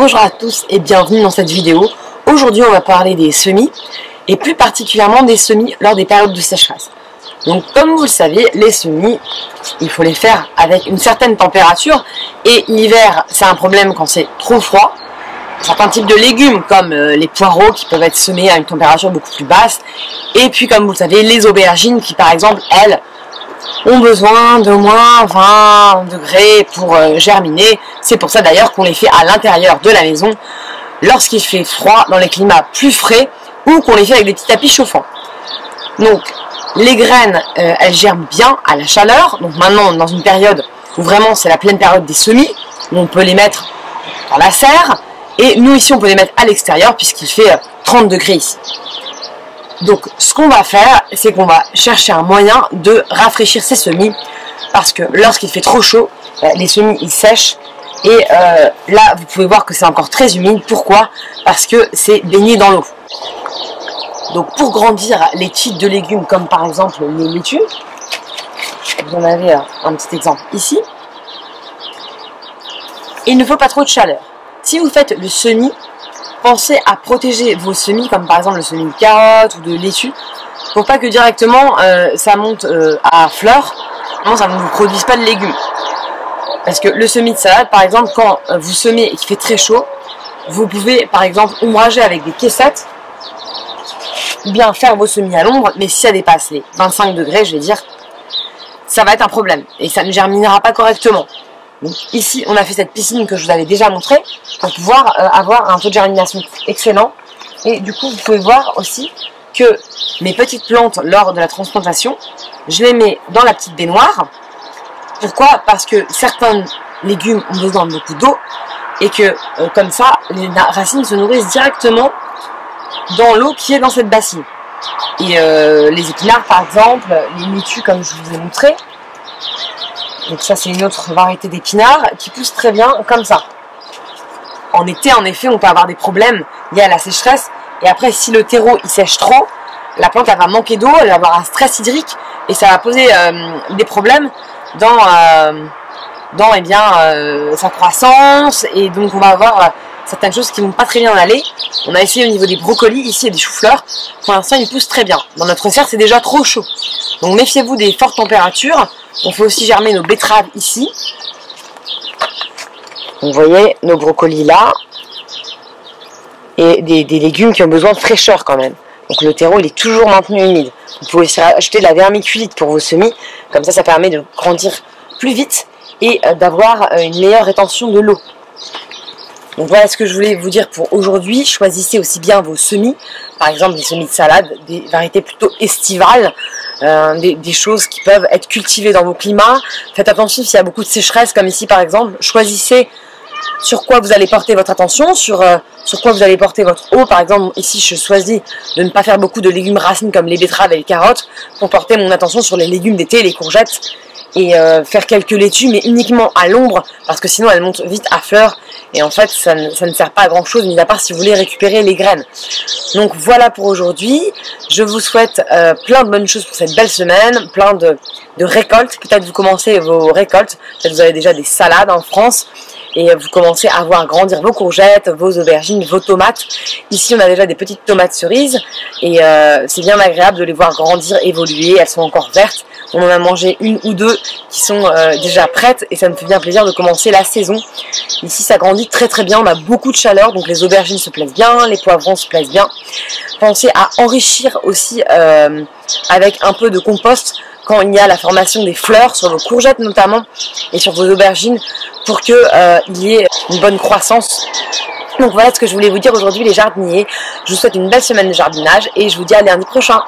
Bonjour à tous et bienvenue dans cette vidéo. Aujourd'hui on va parler des semis et plus particulièrement des semis lors des périodes de sécheresse. Donc comme vous le savez, les semis, il faut les faire avec une certaine température et l'hiver c'est un problème quand c'est trop froid. Certains types de légumes comme les poireaux qui peuvent être semés à une température beaucoup plus basse et puis comme vous le savez les aubergines qui par exemple elles ont besoin de moins 20 degrés pour germiner. C'est pour ça d'ailleurs qu'on les fait à l'intérieur de la maison lorsqu'il fait froid, dans les climats plus frais, ou qu'on les fait avec des petits tapis chauffants. Donc les graines, elles germent bien à la chaleur. Donc maintenant, dans une période où vraiment c'est la pleine période des semis, où on peut les mettre dans la serre, et nous ici on peut les mettre à l'extérieur puisqu'il fait 30 degrés ici. Donc ce qu'on va faire, c'est qu'on va chercher un moyen de rafraîchir ces semis, parce que lorsqu'il fait trop chaud, les semis ils sèchent, et là vous pouvez voir que c'est encore très humide. Pourquoi? Parce que c'est baigné dans l'eau. Donc pour grandir les types de légumes comme par exemple les laitues, vous en avez un petit exemple ici, il ne faut pas trop de chaleur. Si vous faites le semis, pensez à protéger vos semis, comme par exemple le semis de carottes ou de laitue, pour pas que directement ça monte à fleurs, non, ça ne vous produise pas de légumes. Parce que le semis de salade, par exemple, quand vous semez et qu'il fait très chaud, vous pouvez par exemple ombrager avec des caissettes, ou bien faire vos semis à l'ombre, mais si ça dépasse les 25 degrés, je vais dire, ça va être un problème et ça ne germinera pas correctement. Donc ici, on a fait cette piscine que je vous avais déjà montrée pour pouvoir avoir un taux de germination excellent. Et du coup, vous pouvez voir aussi que mes petites plantes, lors de la transplantation, je les mets dans la petite baignoire. Pourquoi? Parce que certains légumes ont besoin de beaucoup d'eau et que comme ça, les racines se nourrissent directement dans l'eau qui est dans cette bassine. Et les épinards, par exemple, les laitues, comme je vous ai montré. Donc ça c'est une autre variété d'épinards qui pousse très bien comme ça. En été en effet on peut avoir des problèmes liés à la sécheresse, et après si le terreau il sèche trop, la plante elle va manquer d'eau, elle va avoir un stress hydrique et ça va poser des problèmes dans sa croissance, et donc on va avoir certaines choses qui ne vont pas très bien aller. On a essayé au niveau des brocolis, ici il y a des choux-fleurs, pour l'instant ils poussent très bien. Dans notre serre c'est déjà trop chaud, donc méfiez-vous des fortes températures. On fait aussi germer nos betteraves ici. Vous voyez nos brocolis là. Et des légumes qui ont besoin de fraîcheur quand même. Donc le terreau il est toujours maintenu humide. Vous pouvez aussi acheter de la vermiculite pour vos semis. Comme ça permet de grandir plus vite et d'avoir une meilleure rétention de l'eau. Donc voilà ce que je voulais vous dire pour aujourd'hui. Choisissez aussi bien vos semis. Par exemple des semis de salade, des variétés plutôt estivales. Des choses qui peuvent être cultivées dans vos climats. Faites attention s'il y a beaucoup de sécheresse comme ici par exemple. Choisissez sur quoi vous allez porter votre attention, sur quoi vous allez porter votre eau. Par exemple ici je choisis de ne pas faire beaucoup de légumes racines comme les betteraves et les carottes, pour porter mon attention sur les légumes d'été, les courgettes, et faire quelques laitues mais uniquement à l'ombre, parce que sinon elles montent vite à fleurs et en fait ça ne sert pas à grand chose, mis à part si vous voulez récupérer les graines. Donc voilà pour aujourd'hui. Je vous souhaite plein de bonnes choses pour cette belle semaine, plein de récoltes. Peut-être vous commencez vos récoltes, peut-être vous avez déjà des salades en France et vous commencez à voir grandir vos courgettes, vos aubergines, vos tomates. Ici on a déjà des petites tomates cerises et c'est bien agréable de les voir grandir, évoluer. Elles sont encore vertes. On en a mangé une ou deux qui sont déjà prêtes et ça me fait bien plaisir de commencer la saison. Ici ça grandit très très bien, on a beaucoup de chaleur, donc les aubergines se plaisent bien, les poivrons se plaisent bien. Pensez à enrichir aussi avec un peu de compost quand il y a la formation des fleurs, sur vos courgettes notamment et sur vos aubergines, pour qu'il y ait une bonne croissance. Donc voilà ce que je voulais vous dire aujourd'hui les jardiniers. Je vous souhaite une belle semaine de jardinage et je vous dis à lundi prochain.